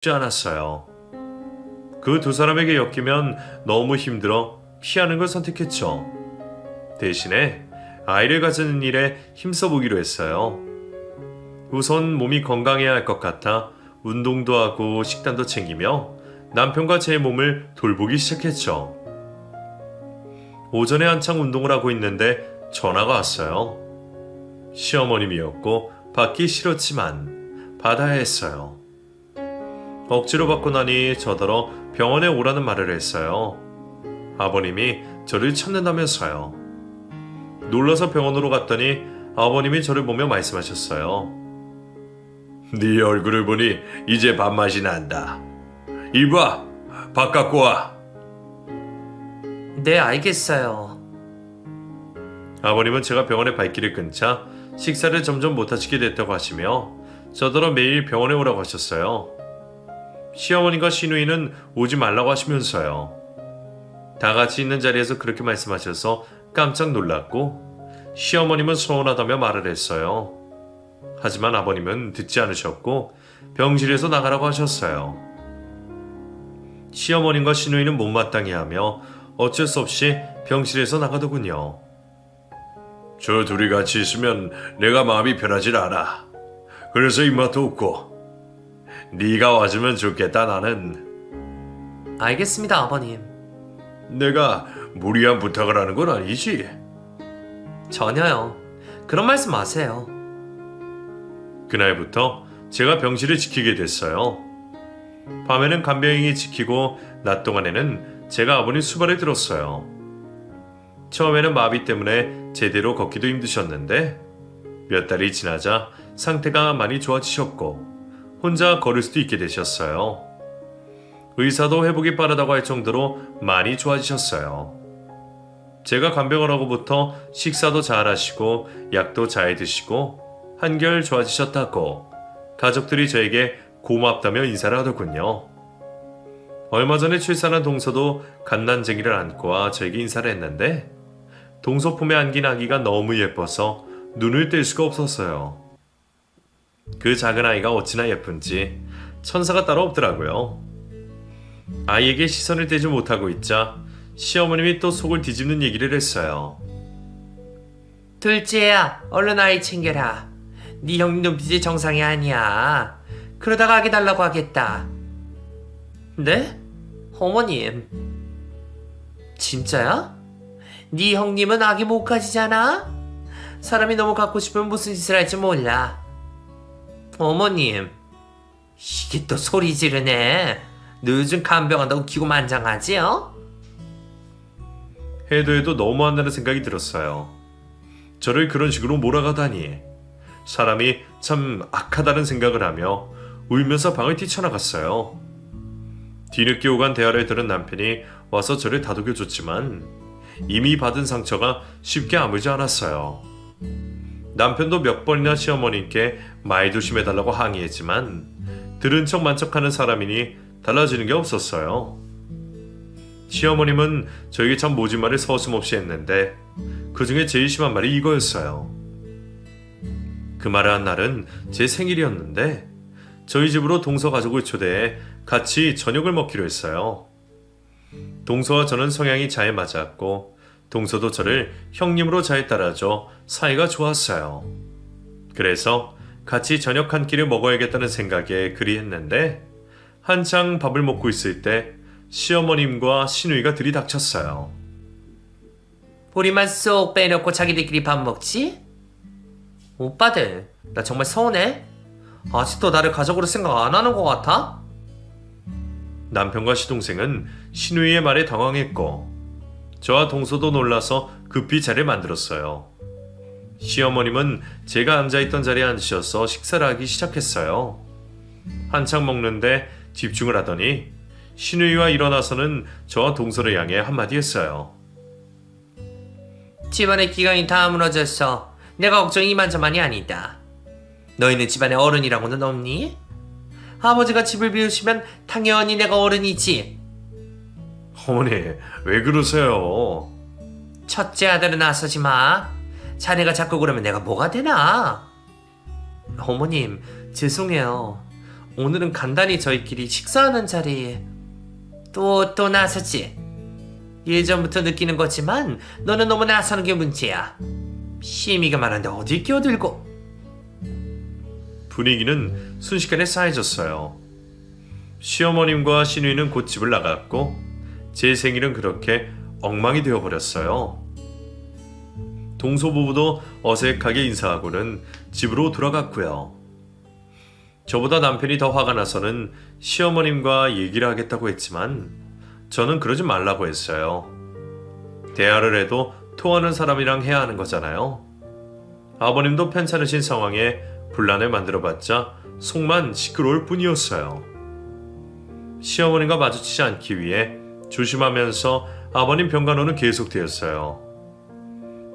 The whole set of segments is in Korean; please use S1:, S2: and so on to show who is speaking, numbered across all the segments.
S1: 쉽지 않았어요. 그 두 사람에게 엮이면 너무 힘들어 피하는 걸 선택했죠. 대신에 아이를 가지는 일에 힘써보기로 했어요. 우선 몸이 건강해야 할 것 같아 운동도 하고 식단도 챙기며 남편과 제 몸을 돌보기 시작했죠. 오전에 한창 운동을 하고 있는데 전화가 왔어요. 시어머님이었고 받기 싫었지만 받아야 했어요. 억지로 받고 나니 저더러 병원에 오라는 말을 했어요. 아버님이 저를 찾는다면서요. 놀라서 병원으로 갔더니 아버님이 저를 보며 말씀하셨어요. 네 얼굴을 보니 이제 밥맛이 난다. 이봐, 밥 갖고 와.
S2: 네, 알겠어요.
S1: 아버님은 제가 병원에 발길을 끊자 식사를 점점 못하시게 됐다고 하시며 저더러 매일 병원에 오라고 하셨어요. 시어머니가 시누이는 오지 말라고 하시면서요. 다 같이 있는 자리에서 그렇게 말씀하셔서 깜짝 놀랐고 시어머님은 서운하다며 말을 했어요. 하지만 아버님은 듣지 않으셨고 병실에서 나가라고 하셨어요. 시어머님과 시누이는 못마땅해 하며 어쩔 수 없이 병실에서 나가더군요. 저 둘이 같이 있으면 내가 마음이 편하질 않아. 그래서 입맛도 없고 네가 와주면 좋겠다. 나는
S2: 알겠습니다, 아버님.
S1: 내가 무리한 부탁을 하는 건 아니지?
S2: 전혀요. 그런 말씀 마세요.
S1: 그날부터 제가 병실을 지키게 됐어요. 밤에는 간병인이 지키고 낮 동안에는 제가 아버님 수발을 들었어요. 처음에는 마비 때문에 제대로 걷기도 힘드셨는데 몇 달이 지나자 상태가 많이 좋아지셨고 혼자 걸을 수도 있게 되셨어요. 의사도 회복이 빠르다고 할 정도로 많이 좋아지셨어요. 제가 간병을 하고부터 식사도 잘 하시고 약도 잘 드시고 한결 좋아지셨다고 가족들이 저에게 고맙다며 인사를 하더군요. 얼마 전에 출산한 동서도 갓난쟁이를 안고 와 저에게 인사를 했는데 동서 품에 안긴 아기가 너무 예뻐서 눈을 뗄 수가 없었어요. 그 작은 아이가 어찌나 예쁜지 천사가 따로 없더라고요. 아이에게 시선을 떼지 못하고 있자 시어머님이 또 속을 뒤집는 얘기를 했어요.
S2: 둘째야, 얼른 아이 챙겨라. 네 형님 눈빛이 정상이 아니야. 그러다가 아기 달라고 하겠다. 네? 어머님. 진짜야? 네 형님은 아기 못 가지잖아? 사람이 너무 갖고 싶으면 무슨 짓을 할지 몰라. 어머님. 이게 또 소리 지르네. 너 요즘 간병한다고 기고만장하지요?
S1: 해도 너무한다는 생각이 들었어요. 저를 그런 식으로 몰아가다니 사람이 참 악하다는 생각을 하며 울면서 방을 뛰쳐나갔어요. 뒤늦게 오간 대화를 들은 남편이 와서 저를 다독여줬지만 이미 받은 상처가 쉽게 아물지 않았어요. 남편도 몇 번이나 시어머님께 말 조심해달라고 항의했지만 들은 척 만척하는 사람이니 달라지는 게 없었어요. 시어머님은 저에게 참 모진 말을 서슴없이 했는데 그 중에 제일 심한 말이 이거였어요. 그 말을 한 날은 제 생일이었는데 저희 집으로 동서 가족을 초대해 같이 저녁을 먹기로 했어요. 동서와 저는 성향이 잘 맞았고 동서도 저를 형님으로 잘 따라줘 사이가 좋았어요. 그래서 같이 저녁 한 끼를 먹어야겠다는 생각에 그리했는데 한창 밥을 먹고 있을 때 시어머님과 시누이가 들이닥쳤어요.
S2: 우리만 쏙 빼놓고 자기들끼리 밥 먹지? 오빠들, 나 정말 서운해. 아직도 나를 가족으로 생각 안 하는 것 같아?
S1: 남편과 시동생은 시누이의 말에 당황했고 저와 동서도 놀라서 급히 자리를 만들었어요. 시어머님은 제가 앉아있던 자리에 앉으셔서 식사를 하기 시작했어요. 한창 먹는데 집중을 하더니 시누이와 일어나서는 저와 동서를 향해 한마디 했어요.
S2: 집안의 기강이 다 무너졌어. 내가 걱정이 이만저만이 아니다. 너희는 집안에 어른이라고는 없니? 아버지가 집을 비우시면 당연히 내가 어른이지.
S1: 어머니, 왜 그러세요?
S2: 첫째 아들은 나서지 마. 자네가 자꾸 그러면 내가 뭐가 되나? 어머님, 죄송해요. 오늘은 간단히 저희끼리 식사하는 자리에 또 나서지. 예전부터 느끼는 거지만 너는 너무 나서는 게 문제야. 시미가 말하는데 어디 끼어들고.
S1: 분위기는 순식간에 싸해졌어요. 시어머님과 시누이는 곧 집을 나갔고 제 생일은 그렇게 엉망이 되어버렸어요. 동서부부도 어색하게 인사하고는 집으로 돌아갔고요. 저보다 남편이 더 화가 나서는 시어머님과 얘기를 하겠다고 했지만 저는 그러지 말라고 했어요. 대화를 해도 통하는 사람이랑 해야 하는 거잖아요. 아버님도 편찮으신 상황에 분란을 만들어봤자 속만 시끄러울 뿐이었어요. 시어머님과 마주치지 않기 위해 조심하면서 아버님 병간호는 계속되었어요.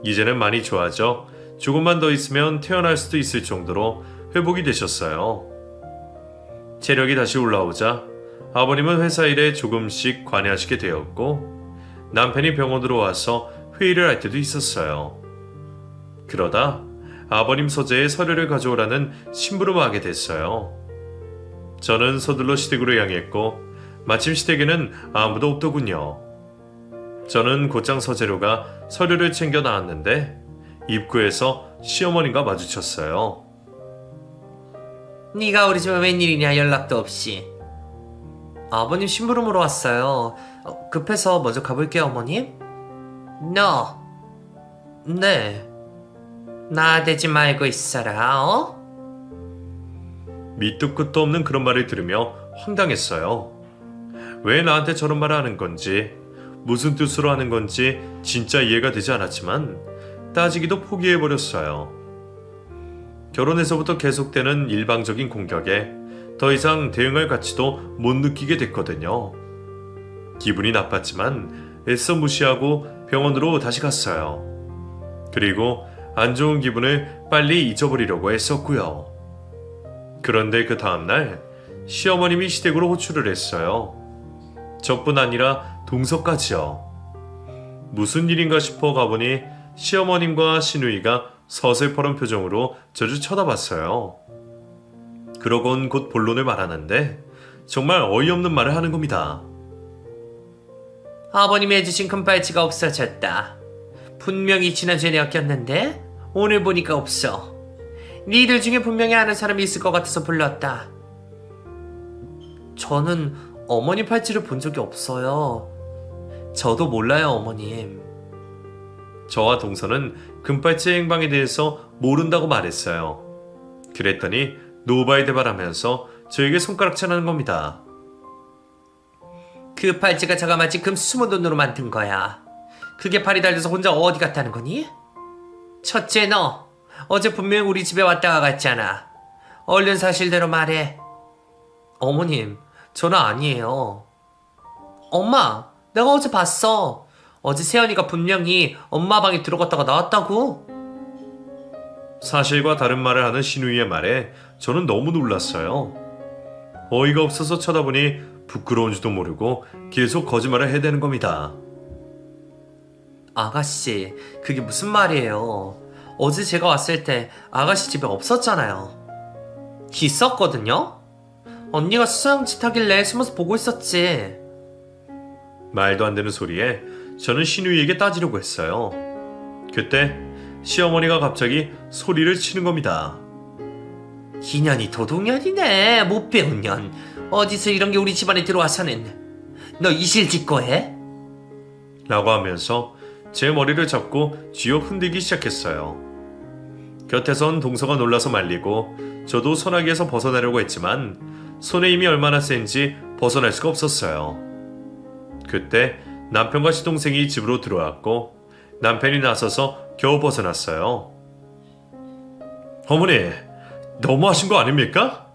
S1: 이제는 많이 좋아져 조금만 더 있으면 퇴원할 수도 있을 정도로 회복이 되셨어요. 체력이 다시 올라오자 아버님은 회사 일에 조금씩 관여하시게 되었고 남편이 병원으로 와서 회의를 할 때도 있었어요. 그러다 아버님 서재에 서류를 가져오라는 심부름을 하게 됐어요. 저는 서둘러 시댁으로 향했고 마침 시댁에는 아무도 없더군요. 저는 곧장 서재로가 서류를 챙겨 나왔는데 입구에서 시어머님과 마주쳤어요.
S2: 네가 우리 집에 웬일이냐 연락도 없이. 아버님 심부름으로 왔어요. 급해서 먼저 가볼게요 어머님. 너. 네. 나대지 말고 있어라. 어?
S1: 밑도 끝도 없는 그런 말을 들으며 황당했어요. 왜 나한테 저런 말을 하는 건지 무슨 뜻으로 하는 건지 진짜 이해가 되지 않았지만 따지기도 포기해버렸어요. 결혼해서부터 계속되는 일방적인 공격에 더 이상 대응할 가치도 못 느끼게 됐거든요. 기분이 나빴지만 애써 무시하고 병원으로 다시 갔어요. 그리고 안 좋은 기분을 빨리 잊어버리려고 했었고요. 그런데 그 다음날 시어머님이 시댁으로 호출을 했어요. 저뿐 아니라 동서까지요. 무슨 일인가 싶어 가보니 시어머님과 시누이가 서슬퍼런 표정으로 저를 쳐다봤어요. 그러곤 곧 본론을 말하는데 정말 어이없는 말을 하는 겁니다.
S2: 아버님이 해주신 금발찌가 없어졌다. 분명히 지난주에 내가 꼈는데 오늘 보니까 없어. 니들 중에 분명히 아는 사람이 있을 것 같아서 불렀다. 저는 어머니 팔찌를 본 적이 없어요. 저도 몰라요 어머님.
S1: 저와 동서는 금팔찌의 행방에 대해서 모른다고 말했어요. 그랬더니 노바이대발하면서 저에게 손가락질하는 겁니다.
S2: 그 팔찌가 자그마치 금 20돈으로 만든 거야. 그게 팔이 달려서 혼자 어디 갔다는 거니? 첫째 너 어제 분명히 우리 집에 왔다가 갔잖아. 얼른 사실대로 말해. 어머님 저는 아니에요. 엄마 내가 어제 봤어. 어제 세연이가 분명히 엄마 방에 들어갔다가 나왔다고.
S1: 사실과 다른 말을 하는 시누이의 말에 저는 너무 놀랐어요. 어이가 없어서 쳐다보니 부끄러운지도 모르고 계속 거짓말을 해대는 겁니다.
S2: 아가씨 그게 무슨 말이에요. 어제 제가 왔을 때 아가씨 집에 없었잖아요. 있었거든요. 언니가 수상짓 하길래 숨어서 보고 있었지.
S1: 말도 안 되는 소리에 저는 시누이에게 따지려고 했어요. 그때 시어머니가 갑자기 소리를 치는 겁니다.
S2: 이년이 도둑년이네. 못 배운 년. 어디서 이런 게 우리 집안에 들어와서는. 너 이실직고 해?
S1: 라고 하면서 제 머리를 잡고 쥐어 흔들기 시작했어요. 곁에선 동서가 놀라서 말리고 저도 소나기에서 벗어나려고 했지만 손의 힘이 얼마나 센지 벗어날 수가 없었어요. 그때 남편과 시동생이 집으로 들어왔고 남편이 나서서 겨우 벗어났어요. 어머니, 너무하신 거 아닙니까?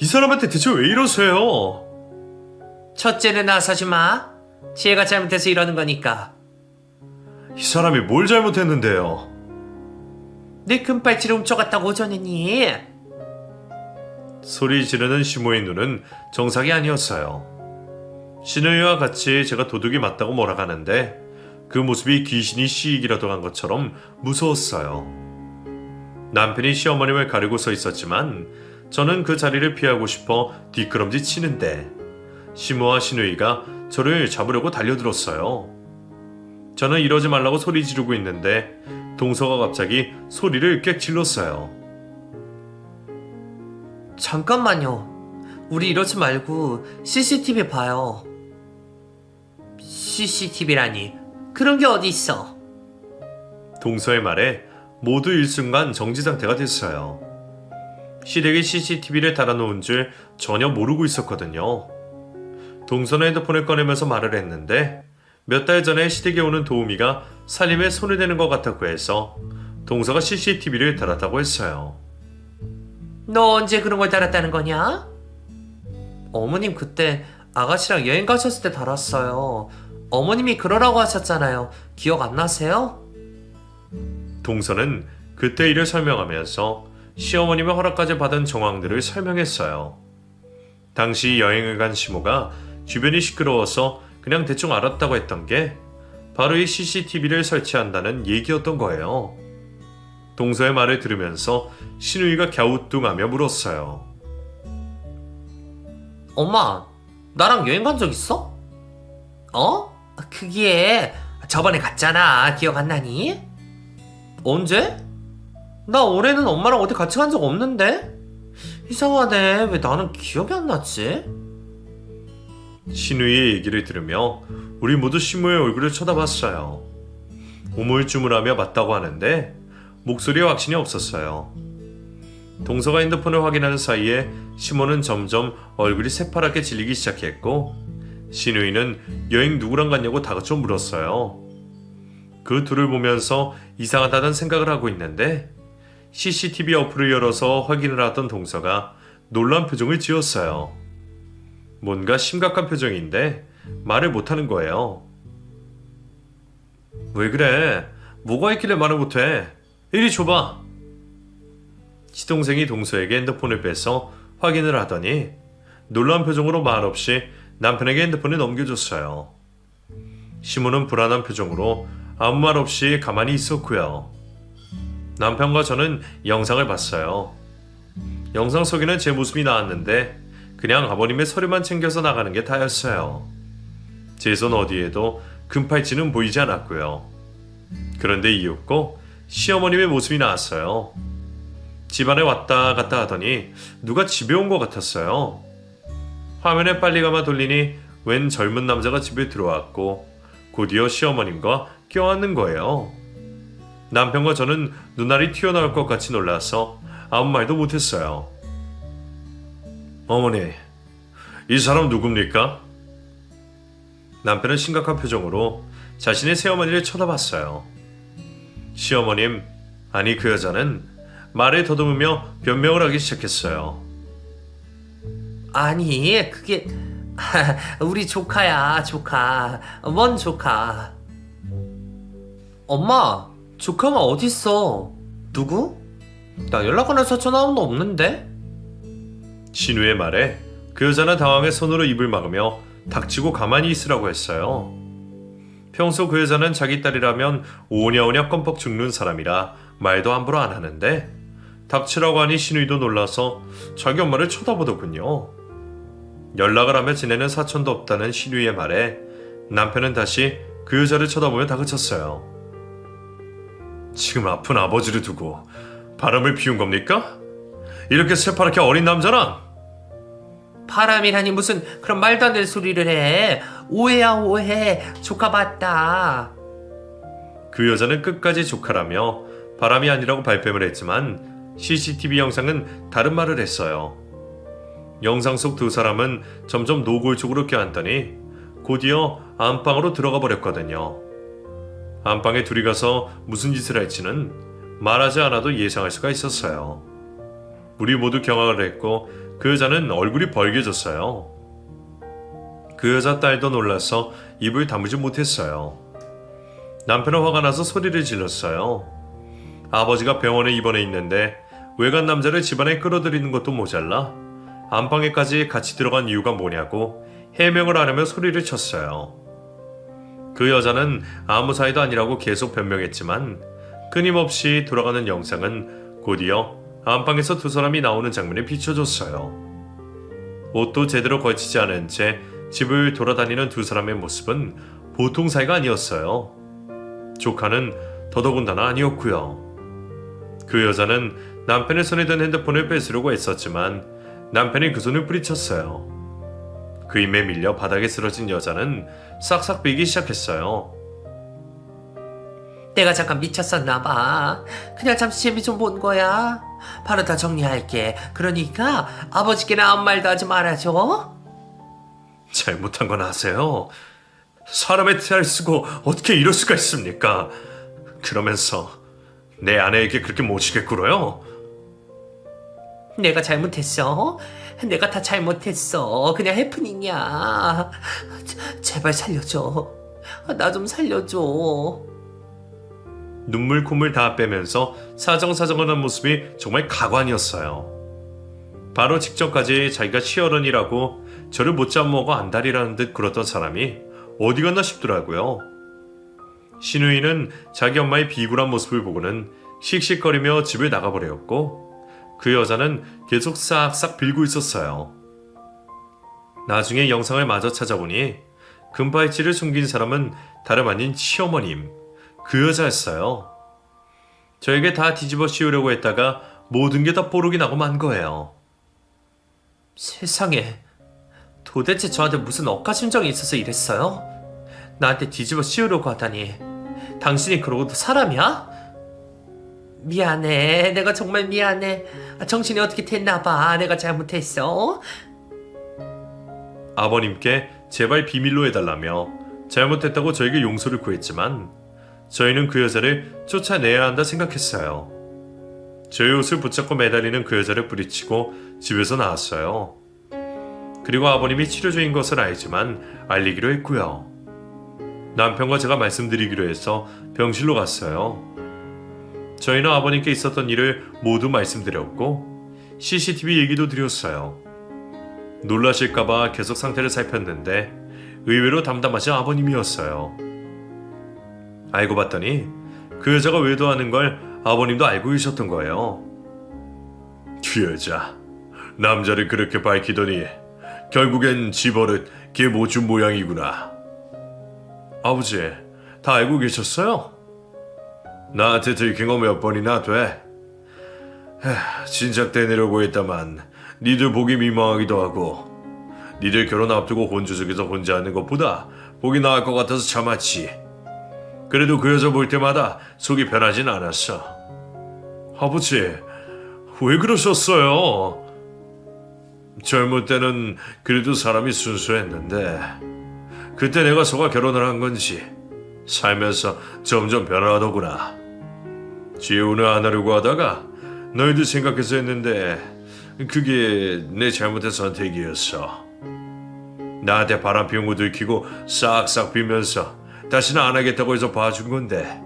S1: 이 사람한테 대체 왜 이러세요?
S2: 첫째는 나서지 마. 지혜가 잘못해서 이러는 거니까.
S1: 이 사람이 뭘 잘못했는데요?
S2: 내 금발찌를 훔쳐갔다고 오전했니?
S1: 소리 지르는 시모의 눈은 정상이 아니었어요. 시누이와 같이 제가 도둑이 맞다고 몰아가는데 그 모습이 귀신이 시익이라도 한 것처럼 무서웠어요. 남편이 시어머님을 가리고 서 있었지만 저는 그 자리를 피하고 싶어 뒷걸음질 치는데 시모와 시누이가 저를 잡으려고 달려들었어요. 저는 이러지 말라고 소리 지르고 있는데 동서가 갑자기 소리를 꽥 질렀어요.
S2: 잠깐만요. 우리 이러지 말고 CCTV 봐요. CCTV라니. 그런 게 어디 있어?
S1: 동서의 말에 모두 일순간 정지 상태가 됐어요. 시댁에 CCTV를 달아놓은 줄 전혀 모르고 있었거든요. 동서는 핸드폰을 꺼내면서 말을 했는데 몇 달 전에 시댁에 오는 도우미가 살림에 손을 대는 것 같다고 해서 동서가 CCTV를 달았다고 했어요.
S2: 너 언제 그런 걸 달았다는 거냐? 어머님 그때 아가씨랑 여행 가셨을 때 달았어요. 어머님이 그러라고 하셨잖아요. 기억 안 나세요?
S1: 동서는 그때 일을 설명하면서 시어머님의 허락까지 받은 정황들을 설명했어요. 당시 여행을 간 시모가 주변이 시끄러워서 그냥 대충 알았다고 했던 게 바로 이 CCTV를 설치한다는 얘기였던 거예요. 동서의 말을 들으면서 시누이가 갸우뚱하며 물었어요.
S2: 엄마, 나랑 여행 간 적 있어? 어? 그게 저번에 갔잖아. 기억 안 나니? 언제? 나 올해는 엄마랑 어디 같이 간 적 없는데? 이상하네. 왜 나는 기억이 안 났지?
S1: 시누이의 얘기를 들으며 우리 모두 시모의 얼굴을 쳐다봤어요. 우물쭈물하며 맞다고 하는데 목소리에 확신이 없었어요. 동서가 핸드폰을 확인하는 사이에 시모는 점점 얼굴이 새파랗게 질리기 시작했고 시누이는 여행 누구랑 갔냐고 다그쳐 물었어요. 그 둘을 보면서 이상하다는 생각을 하고 있는데 CCTV 어플을 열어서 확인을 하던 동서가 놀란 표정을 지었어요. 뭔가 심각한 표정인데 말을 못하는 거예요. 왜 그래? 뭐가 있길래 말을 못해? 이리 줘봐. 시동생이 동서에게 핸드폰을 빼서 확인을 하더니 놀란 표정으로 말없이 남편에게 핸드폰을 넘겨줬어요. 시모는 불안한 표정으로 아무 말 없이 가만히 있었고요. 남편과 저는 영상을 봤어요. 영상 속에는 제 모습이 나왔는데 그냥 아버님의 서류만 챙겨서 나가는 게 다였어요. 제 손 어디에도 금팔찌는 보이지 않았고요. 그런데 이윽고 시어머님의 모습이 나왔어요. 집안에 왔다 갔다 하더니 누가 집에 온 것 같았어요. 화면에 빨리 감아 돌리니 웬 젊은 남자가 집에 들어왔고 곧이어 시어머님과 껴안는 거예요. 남편과 저는 눈알이 튀어나올 것 같이 놀라서 아무 말도 못했어요. 어머니, 이 사람 누굽니까? 남편은 심각한 표정으로 자신의 새어머니를 쳐다봤어요. 시어머님, 아니 그 여자는 말을 더듬으며 변명을 하기 시작했어요.
S2: 아니, 그게 우리 조카야, 조카. 뭔 조카? 엄마, 조카가 어딨어? 누구? 나 연락 안 해서 전화 온 거 없는데?
S1: 신우의 말에 그 여자는 당황해 손으로 입을 막으며 닥치고 가만히 있으라고 했어요. 평소 그 여자는 자기 딸이라면 오냐오냐 껌뻑 죽는 사람이라 말도 함부로 안 하는데 닥치라고 하니 신우이도 놀라서 자기 엄마를 쳐다보더군요. 연락을 하며 지내는 사촌도 없다는 신우이의 말에 남편은 다시 그 여자를 쳐다보며 다그쳤어요. 지금 아픈 아버지를 두고 바람을 피운 겁니까? 이렇게 새파랗게 어린 남자랑?
S2: 바람이라니 무슨 그런 말도 안 되는 소리를 해. 오해야 오해. 조카 맞다.
S1: 그 여자는 끝까지 조카라며 바람이 아니라고 발뺌을 했지만 CCTV 영상은 다른 말을 했어요. 영상 속 두 사람은 점점 노골적으로 껴안더니 곧이어 안방으로 들어가 버렸거든요. 안방에 둘이 가서 무슨 짓을 할지는 말하지 않아도 예상할 수가 있었어요. 우리 모두 경악을 했고 그 여자는 얼굴이 벌개졌어요. 그 여자 딸도 놀라서 입을 다무지 못했어요. 남편은 화가 나서 소리를 질렀어요. 아버지가 병원에 입원해 있는데 외간 남자를 집안에 끌어들이는 것도 모자라 안방에까지 같이 들어간 이유가 뭐냐고 해명을 하려며 소리를 쳤어요. 그 여자는 아무 사이도 아니라고 계속 변명했지만 끊임없이 돌아가는 영상은 곧이어 안방에서 두 사람이 나오는 장면이 비춰졌어요. 옷도 제대로 걸치지 않은 채 집을 돌아다니는 두 사람의 모습은 보통 사이가 아니었어요. 조카는 더더군다나 아니었고요. 그 여자는 남편의 손에 든 핸드폰을 뺏으려고 애썼지만 남편이 그 손을 뿌리쳤어요. 그 힘에 밀려 바닥에 쓰러진 여자는 싹싹 빌기 시작했어요.
S2: 내가 잠깐 미쳤었나 봐. 그냥 잠시 재미 좀 본 거야. 바로 다 정리할게. 그러니까 아버지께는 아무 말도 하지 말아줘.
S1: 잘못한 건 아세요. 사람의 태를 쓰고 어떻게 이럴 수가 있습니까? 그러면서 내 아내에게 그렇게 못이게 굴어요?
S2: 내가 잘못했어. 내가 다 잘못했어. 그냥 해프닝이야. 제발 살려줘. 나 좀 살려줘.
S1: 눈물 콧물 다 빼면서 사정사정하는 모습이 정말 가관이었어요. 바로 직전까지 자기가 시어른이라고 저를 못 잡먹어 안달이라는 듯 굴었던 사람이 어디 갔나 싶더라고요. 신우이는 자기 엄마의 비굴한 모습을 보고는 씩씩거리며 집을 나가버렸고 그 여자는 계속 싹싹 빌고 있었어요. 나중에 영상을 마저 찾아보니 금발찌를 숨긴 사람은 다름 아닌 시어머님, 그 여자였어요. 저에게 다 뒤집어 씌우려고 했다가 모든 게 다 뽀록이 나고 만 거예요.
S2: 세상에, 도대체 저한테 무슨 억가심정이 있어서 이랬어요? 나한테 뒤집어 씌우려고 하다니. 당신이 그러고도 사람이야? 미안해. 내가 정말 미안해. 정신이 어떻게 됐나 봐. 내가 잘못했어.
S1: 아버님께 제발 비밀로 해달라며 잘못했다고 저에게 용서를 구했지만 저희는 그 여자를 쫓아내야 한다 생각했어요. 저의 옷을 붙잡고 매달리는 그 여자를 뿌리치고 집에서 나왔어요. 그리고 아버님이 치료중인 것을 알지만 알리기로 했고요. 남편과 제가 말씀드리기로 해서 병실로 갔어요. 저희는 아버님께 있었던 일을 모두 말씀드렸고 CCTV 얘기도 드렸어요. 놀라실까봐 계속 상태를 살폈는데 의외로 담담하신 아버님이었어요. 알고 봤더니 그 여자가 외도하는 걸 아버님도 알고 계셨던 거예요. 그 여자, 남자를 그렇게 밝히더니 결국엔 집어릇 걔 모준 모양이구나. 아버지, 다 알고 계셨어요? 나한테 들킨 거 몇 번이나 돼? 진작 떼내려고 했다만 니들 보기 민망하기도 하고 니들 결혼 앞두고 혼주석에서 혼자 하는 것보다 보기 나을 것 같아서 참았지. 그래도 그 여자 볼 때마다 속이 편하진 않았어. 아버지, 왜 그러셨어요? 젊을 때는 그래도 사람이 순수했는데 그때 내가 속아 결혼을 한 건지 살면서 점점 변화하더구나. 지훈을 안 하려고 하다가 너희들 생각해서 했는데 그게 내 잘못된 선택이었어. 나한테 바람 피운 거 들키고 싹싹 빌면서 다시는 안 하겠다고 해서 봐준 건데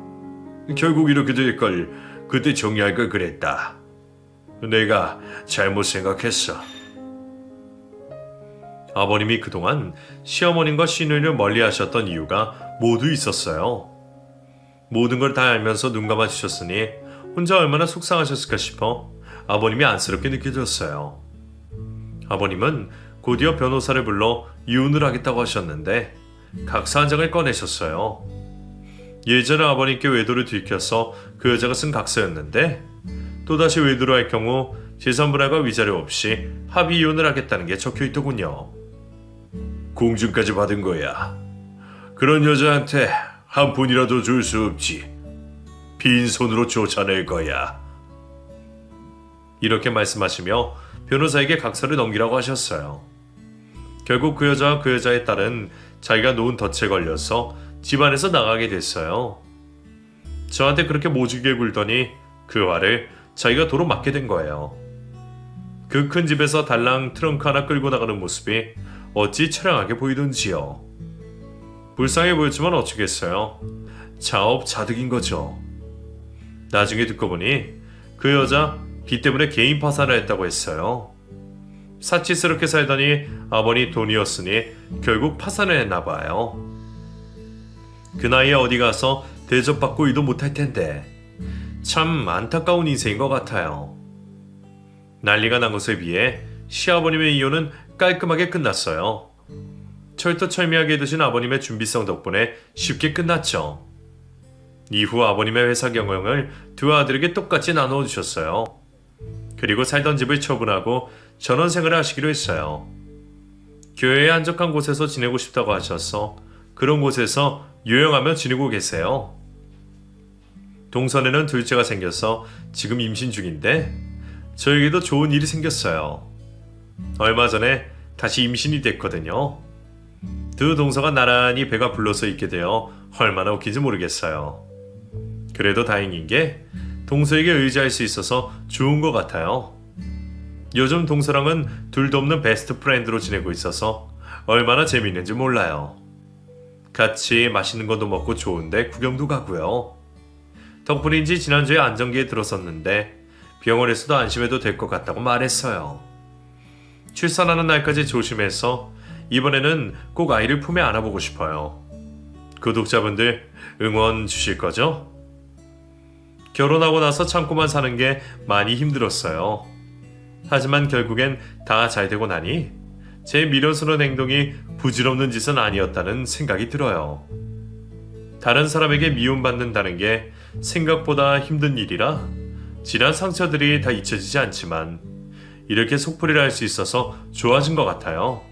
S1: 결국 이렇게 될 걸 그때 정리할 걸 그랬다. 내가 잘못 생각했어. 아버님이 그동안 시어머님과 시누이를 멀리 하셨던 이유가 모두 있었어요. 모든 걸 다 알면서 눈 감아주셨으니 혼자 얼마나 속상하셨을까 싶어 아버님이 안쓰럽게 느껴졌어요. 아버님은 곧이어 변호사를 불러 이혼을 하겠다고 하셨는데 각서 한 장을 꺼내셨어요. 예전에 아버님께 외도를 들켜서 그 여자가 쓴 각서였는데 또다시 외도를 할 경우 재산 분할과 위자료 없이 합의 이혼을 하겠다는 게 적혀있더군요. 공증까지 받은 거야. 그런 여자한테 한 푼이라도 줄 수 없지. 빈손으로 쫓아낼 거야. 이렇게 말씀하시며 변호사에게 각서를 넘기라고 하셨어요. 결국 그 여자와 그 여자의 딸은 자기가 놓은 덫에 걸려서 집안에서 나가게 됐어요. 저한테 그렇게 모질게 굴더니 그 화를 자기가 도로 맞게 된 거예요. 그 큰 집에서 달랑 트렁크 하나 끌고 나가는 모습이 어찌 처량하게 보이던지요. 불쌍해 보였지만 어쩌겠어요. 자업자득인 거죠. 나중에 듣고 보니 그 여자 빚 때문에 개인 파산을 했다고 했어요. 사치스럽게 살더니 아버니 돈이었으니 결국 파산을 했나 봐요. 그 나이에 어디 가서 대접받고 일도 못할 텐데 참 안타까운 인생인 것 같아요. 난리가 난 것에 비해 시아버님의 이혼은 깔끔하게 끝났어요. 철두철미하게 해두신 아버님의 준비성 덕분에 쉽게 끝났죠. 이후 아버님의 회사 경영을 두 아들에게 똑같이 나누어 주셨어요. 그리고 살던 집을 처분하고 전원생활을 하시기로 했어요. 교회의 한적한 곳에서 지내고 싶다고 하셔서 그런 곳에서 요양하며 지내고 계세요. 동선에는 둘째가 생겨서 지금 임신 중인데 저에게도 좋은 일이 생겼어요. 얼마 전에 다시 임신이 됐거든요. 두 동서가 나란히 배가 불러서 있게 되어 얼마나 웃긴지 모르겠어요. 그래도 다행인 게 동서에게 의지할 수 있어서 좋은 것 같아요. 요즘 동서랑은 둘도 없는 베스트 프렌드로 지내고 있어서 얼마나 재미있는지 몰라요. 같이 맛있는 것도 먹고 좋은데 구경도 가고요. 덕분인지 지난주에 안정기에 들었었는데 병원에서도 안심해도 될 것 같다고 말했어요. 출산하는 날까지 조심해서 이번에는 꼭 아이를 품에 안아보고 싶어요. 구독자분들 응원 주실 거죠? 결혼하고 나서 참고만 사는 게 많이 힘들었어요. 하지만 결국엔 다 잘 되고 나니 제 미련스러운 행동이 부질없는 짓은 아니었다는 생각이 들어요. 다른 사람에게 미움받는다는 게 생각보다 힘든 일이라 지난 상처들이 다 잊혀지지 않지만 이렇게 속풀이를 할 수 있어서 좋아진 것 같아요.